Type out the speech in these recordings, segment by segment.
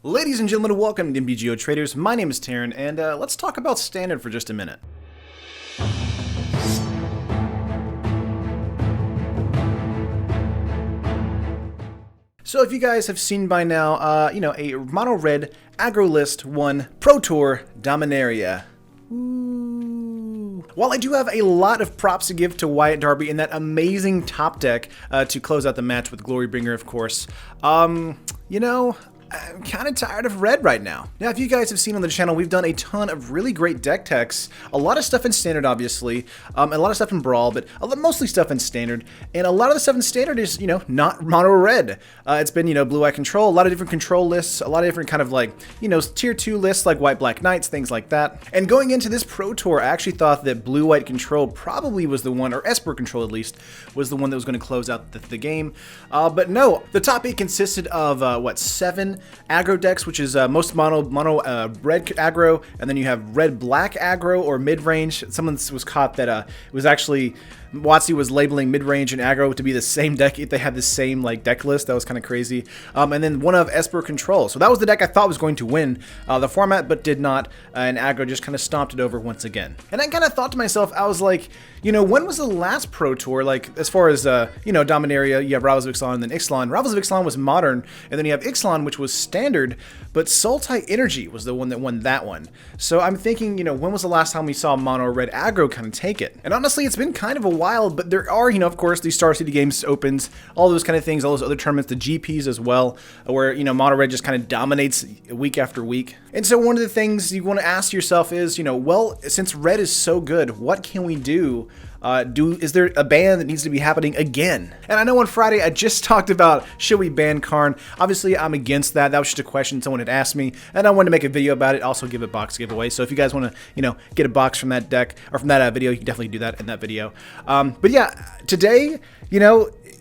Ladies and gentlemen, welcome to MBGO Traders. My name is Taryn, and let's talk about Standard for just a minute. So if you guys have seen by now, a Mono Red Aggro List 1 Pro Tour Dominaria. While I do have a lot of props to give to Wyatt Darby in that amazing top deck to close out the match with Glorybringer, of course, I'm kind of tired of red right now. Now, if you guys have seen on the channel, we've done a ton of really great deck techs. A lot of stuff in Standard, obviously. A lot of stuff in Brawl, but mostly stuff in Standard. And a lot of the stuff in Standard is, not mono red. It's been, blue-white control, a lot of different control lists, a lot of different kind of like, tier 2 lists like white-black knights, things like that. And going into this Pro Tour, I actually thought that blue-white control probably was the one, or Esper control at least, was the one that was going to close out the game. But no, the top 8 consisted of, 7 aggro decks, which is most mono red aggro, and then you have red black aggro or mid range. Someone was caught that it was actually WotC was labeling mid range and aggro to be the same deck. They had the same deck list. That was kind of crazy. And then one of Esper control. So that was the deck I thought was going to win the format, but did not. And aggro just kind of stomped it over once again. And I kind of thought to myself, I was like, when was the last Pro Tour? Like as far as Dominaria, you have Rivals of Ixalan and then Ixalan. Rivals of Ixalan was modern, and then you have Ixalan, which was standard. But Sultai Energy was the one that won that one. So I'm thinking, when was the last time we saw mono red aggro kind of take it? And honestly, it's been kind of a while, but there are, of course, these Star City Games Opens, all those kind of things, all those other tournaments, the GPs as well, where, mono red just kind of dominates week after week. And so one of the things you want to ask yourself is, well, since red is so good, what can we do? Is there a ban that needs to be happening again? And I know on Friday I just talked about should we ban Karn. Obviously I'm against that. That was just a question someone had asked me, and I wanted to make a video about it. Also give a box giveaway. So if you guys want to get a box from that deck or from that video, you can definitely do that in that video. But yeah, today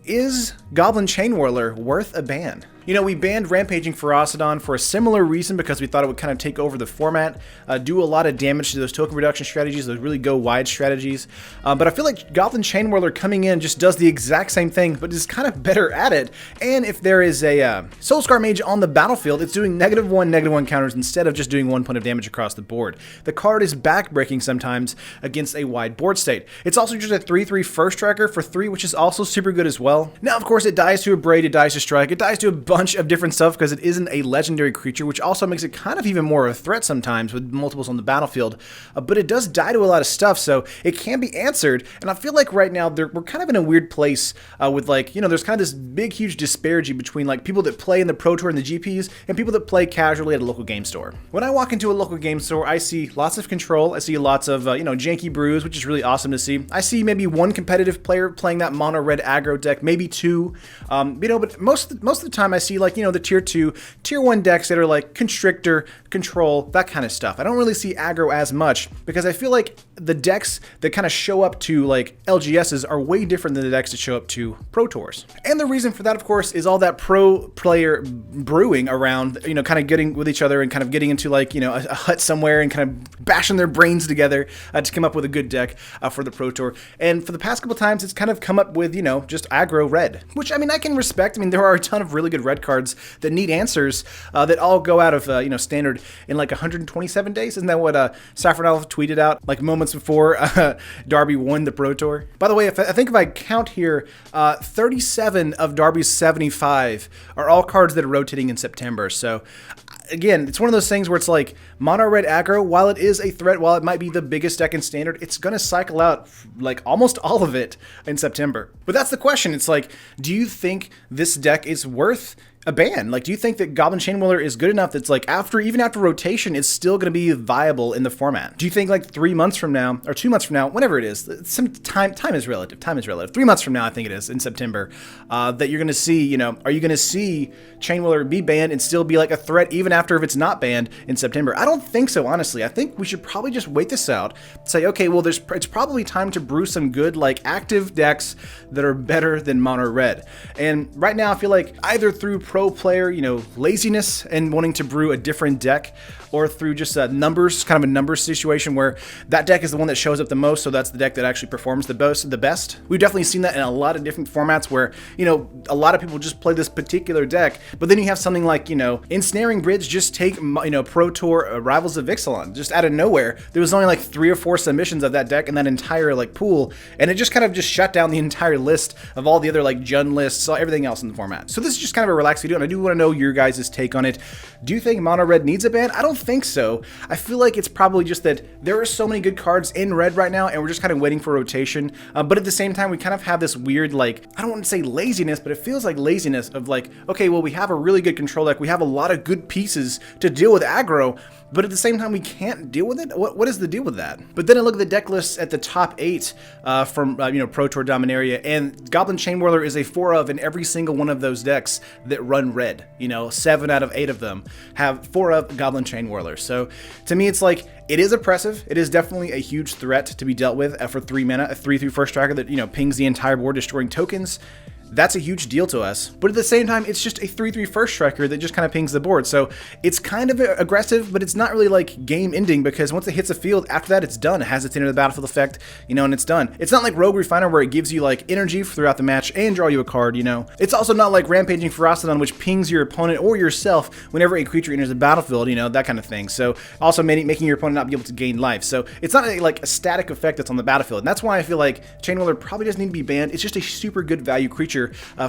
is Goblin Chainwheeler worth a ban? We banned Rampaging Ferocidon for a similar reason, because we thought it would kind of take over the format, do a lot of damage to those token reduction strategies, those really go wide strategies. But I feel like Goblin Chainwheeler coming in just does the exact same thing, but is kind of better at it. And if there is a Soulscar Mage on the battlefield, it's doing -1/-1 counters instead of just doing 1 point of damage across the board. The card is backbreaking sometimes against a wide board state. It's also just a 3/3 first striker for 3, which is also super good as well. Now, of course, it dies to a Braid, it dies to Strike, it dies to a bunch of different stuff because it isn't a legendary creature, which also makes it kind of even more of a threat sometimes with multiples on the battlefield. But it does die to a lot of stuff, so it can be answered. And I feel like right now we're kind of in a weird place with there's kind of this big, huge disparity between people that play in the Pro Tour and the GPs and people that play casually at a local game store. When I walk into a local game store, I see lots of control. I see lots of janky brews, which is really awesome to see. I see maybe one competitive player playing that mono red aggro deck, maybe 2. But most of the time I see the tier 2, tier 1 decks that are like Constrictor, Control, that kind of stuff. I don't really see aggro as much because I feel like the decks that kind of show up to LGSs are way different than the decks that show up to Pro Tours. And the reason for that, of course, is all that pro player brewing around, kind of getting with each other and kind of getting into a hut somewhere and kind of bashing their brains together to come up with a good deck for the Pro Tour. And for the past couple times, it's kind of come up with, just aggro red, which I can respect. There are a ton of really good red cards that need answers that all go out of standard in 127 days. Isn't that what Saffronal tweeted out moments before Darby won the Pro Tour? By the way, I think if I count here, 37 of Darby's 75 are all cards that are rotating in September. So again, it's one of those things where it's mono red aggro, while it is a threat, while it might be the biggest deck in standard, it's going to cycle out almost all of it in September. But that's the question. It's do you think this deck is worth a ban? Do you think that Goblin Chainwheeler is good enough that's even after rotation, it's still going to be viable in the format? Do you think 3 months from now, or 2 months from now, whenever it is, some time is relative. 3 months from now, I think it is, in September, that you're going to see, are you going to see Chainwheeler be banned and still be a threat even after if it's not banned in September? I don't think so, honestly. I think we should probably just wait this out, say, okay, well, it's probably time to brew some good, active decks that are better than mono red. And right now, I feel either through pro player, you know, laziness and wanting to brew a different deck, or through just numbers, kind of a numbers situation where that deck is the one that shows up the most, so that's the deck that actually performs the best. We've definitely seen that in a lot of different formats where, you know, a lot of people just play this particular deck, but then you have something like, you know, Ensnaring Bridge just take, you know, Pro Tour Rivals of Ixalan, just out of nowhere. There was only like 3 or 4 submissions of that deck in that entire like pool, and it just kind of just shut down the entire list of all the other like Jund lists, everything else in the format. So this is just kind of a relaxed video, and I do want to know your guys' take on it. Do you think Mono Red needs a ban? I don't think so. I feel like it's probably just that there are so many good cards in Red right now, and we're just kind of waiting for rotation. But at the same time, we kind of have this weird, like, I don't want to say laziness, but it feels like laziness of like, okay, well, we have a really good control deck. We have a lot of good pieces to deal with aggro, but at the same time, we can't deal with it. What is the deal with that? But then I look at the deck lists at the top 8 from you know, Pro Tour Dominaria, and Goblin Chainwheeler is a 4 of in every single one of those decks that run red. You know, 7 out of 8 of them have 4 of Goblin Chainwheeler. So to me, it's like, it is oppressive. It is definitely a huge threat to be dealt with for 3 mana, a 3/3 first striker that, you know, pings the entire board, destroying tokens. That's a huge deal to us, but at the same time, it's just a 3/3 first striker that just kind of pings the board. So it's kind of aggressive, but it's not really like game ending, because once it hits the field, after that it's done. It has its enter the battlefield effect, you know, and it's done. It's not like Rogue Refiner where it gives you like energy throughout the match and draw you a card, you know. It's also not like Rampaging Ferocidon, which pings your opponent or yourself whenever a creature enters the battlefield, you know, that kind of thing. So also making your opponent not be able to gain life. So it's not like a static effect that's on the battlefield, and that's why I feel like Chainwheeler probably doesn't need to be banned. It's just a super good value creature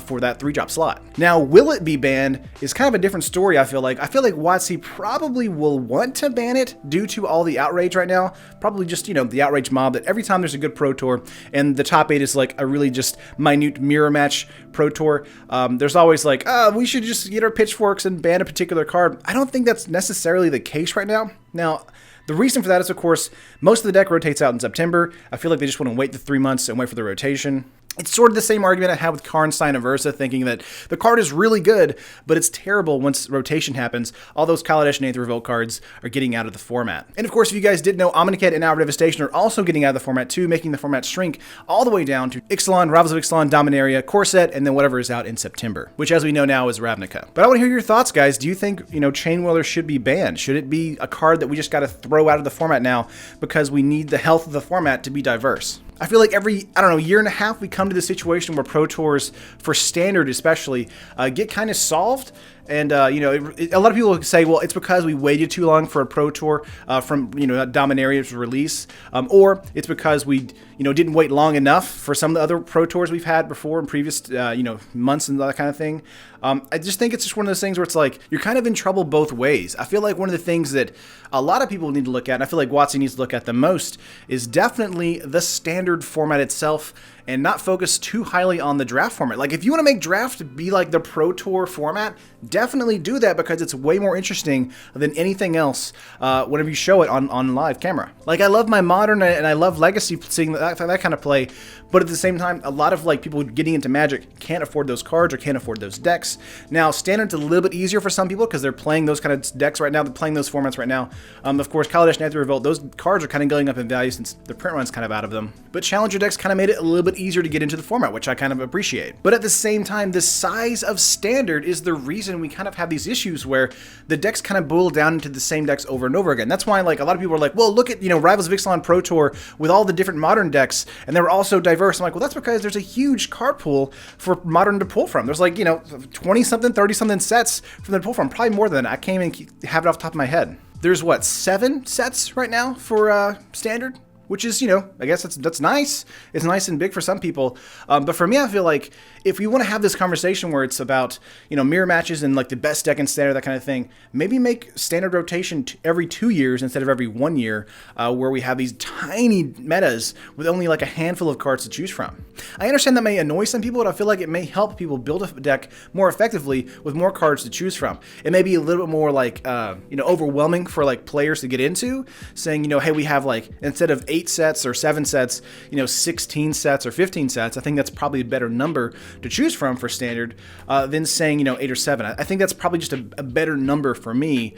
for that 3-drop slot. Now, will it be banned is kind of a different story, I feel like. I feel like WotC probably will want to ban it due to all the outrage right now. Probably just, you know, the outrage mob that every time there's a good Pro Tour and the top 8 is like a really just minute mirror match Pro Tour, there's always like, we should just get our pitchforks and ban a particular card. I don't think that's necessarily the case right now. Now, the reason for that is, of course, most of the deck rotates out in September. I feel like they just want to wait the 3 months and wait for the rotation. It's sort of the same argument I had with Karnstein and Versa, thinking that the card is really good, but it's terrible once rotation happens. All those Kaladesh and Aether Revolt cards are getting out of the format. And of course, if you guys didn't know, Omniket and Hour Devastation are also getting out of the format too, making the format shrink all the way down to Ixalan, Rivals of Ixalan, Dominaria, Corset, and then whatever is out in September, which as we know now is Ravnica. But I want to hear your thoughts, guys. Do you think, you know, Chainwheeler should be banned? Should it be a card that we just got to throw out of the format now because we need the health of the format to be diverse? I feel like every, I don't know, year and a half, we come to the situation where Pro Tours, for Standard especially, get kind of solved. And, you know, a lot of people say, well, it's because we waited too long for a Pro Tour from, you know, Dominaria's release. Or it's because we, you know, didn't wait long enough for some of the other Pro Tours we've had before in previous, you know, months and that kind of thing. I just think it's just one of those things where it's like, you're kind of in trouble both ways. I feel like one of the things that a lot of people need to look at, and I feel like WotC needs to look at the most, is definitely the Standard format itself, and not focus too highly on the draft format. Like, if you want to make draft be like the Pro Tour format, definitely do that, because it's way more interesting than anything else whenever you show it on live camera. Like, I love my Modern and I love Legacy, seeing that kind of play, but at the same time, a lot of like people getting into Magic can't afford those cards or can't afford those decks. Now, Standard's a little bit easier for some people because they're playing those kind of decks right now, they're playing those formats right now. Of course, Kaladesh and Aether Revolt, those cards are kind of going up in value since the print run's kind of out of them. But Challenger decks kind of made it a little bit easier to get into the format, which I kind of appreciate. But at the same time, the size of Standard is the reason we kind of have these issues where the decks kind of boil down into the same decks over and over again. That's why, like, a lot of people are like, well, look at, you know, Rivals of Ixalan Pro Tour with all the different Modern decks, and they were all so diverse. I'm like, well, that's because there's a huge card pool for Modern to pull from. There's like, you know, 20-something, 30-something sets from them to pull from. Probably more than that. I can't even have it off the top of my head. There's, what, 7 sets right now for Standard? Which is, you know, I guess that's nice. It's nice and big for some people. But for me, I feel like if we want to have this conversation where it's about, you know, mirror matches and like the best deck in Standard, that kind of thing, maybe make Standard rotation every 2 years instead of every 1 year, where we have these tiny metas with only like a handful of cards to choose from. I understand that may annoy some people, but I feel like it may help people build a deck more effectively with more cards to choose from. It may be a little bit more like, you know, overwhelming for like players to get into, saying, you know, hey, we have like, instead of 8 8 sets or 7 sets, 16 sets or 15 sets. I think that's probably a better number to choose from for standard than saying, 8 or 7. I think that's probably just a better number for me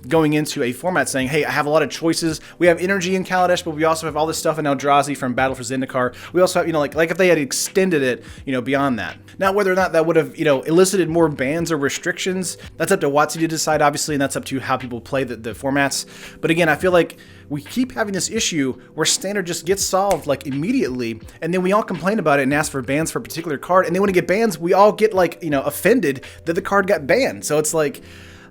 going into a format saying, hey, I have a lot of choices. We have energy in Kaladesh, but we also have all this stuff in Eldrazi from Battle for Zendikar. We also have, like if they had extended it, beyond that. Now, whether or not that would have, elicited more bans or restrictions, that's up to WotC to decide, obviously, and that's up to how people play the formats. But again, I feel like we keep having this issue where standard just gets solved like immediately, and then we all complain about it and ask for bans for a particular card, and then when it get bans, we all get like, offended that the card got banned. So it's like,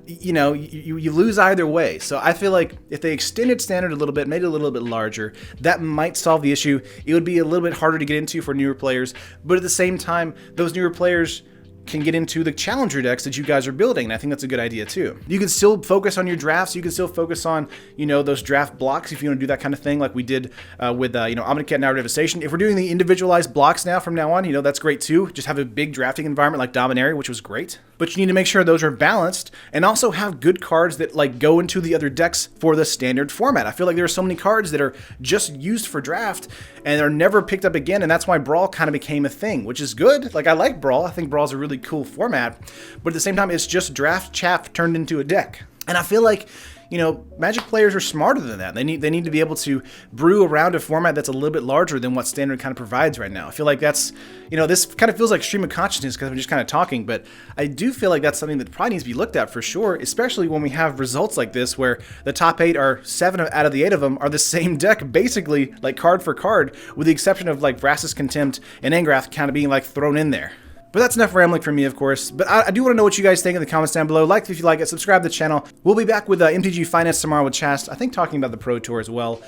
you lose either way. So I feel like if they extended standard a little bit, made it a little bit larger, that might solve the issue. It would be a little bit harder to get into for newer players, but at the same time, those newer players can get into the challenger decks that you guys are building, and I think that's a good idea too. You can still focus on your drafts, you can still focus on, those draft blocks if you want to do that kind of thing like we did with, Omnicat and Hour Devastation. If we're doing the individualized blocks now from now on, that's great too. Just have a big drafting environment like Dominaria, which was great. But you need to make sure those are balanced and also have good cards that like go into the other decks for the standard format. I feel like there are so many cards that are just used for draft and are never picked up again, and that's why Brawl kind of became a thing, which is good. Like, I like Brawl. I think Brawl's a really cool format, but at the same time, it's just draft chaff turned into a deck. And I feel like, Magic players are smarter than that. They need to be able to brew around a format that's a little bit larger than what standard kind of provides right now. I feel like that's, this kind of feels like stream of consciousness because I'm just kind of talking, but I do feel like that's something that probably needs to be looked at for sure, especially when we have results like this where the top 8 are 7 out of the 8 of them are the same deck, basically like card for card, with the exception of like Vraska's Contempt and Angrath kind of being like thrown in there. But that's enough rambling from me, of course. But I do want to know what you guys think in the comments down below. Like if you like it, subscribe to the channel. We'll be back with MTG Finance tomorrow with Chast, I think talking about the Pro Tour as well.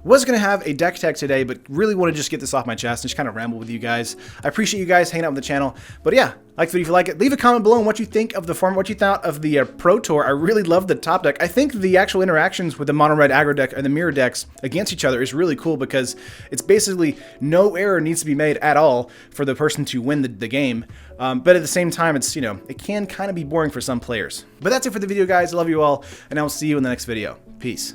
Was going to have a deck tech today, but really want to just get this off my chest and just kind of ramble with you guys. I appreciate you guys hanging out with the channel. But yeah, like the video if you like it. Leave a comment below on what you think of the format, what you thought of the Pro Tour. I really love the top deck. I think the actual interactions with the Mono Red Aggro deck and the mirror decks against each other is really cool because it's basically no error needs to be made at all for the person to win the game. But at the same time, it's, it can kind of be boring for some players. But that's it for the video, guys. I love you all, and I will see you in the next video. Peace.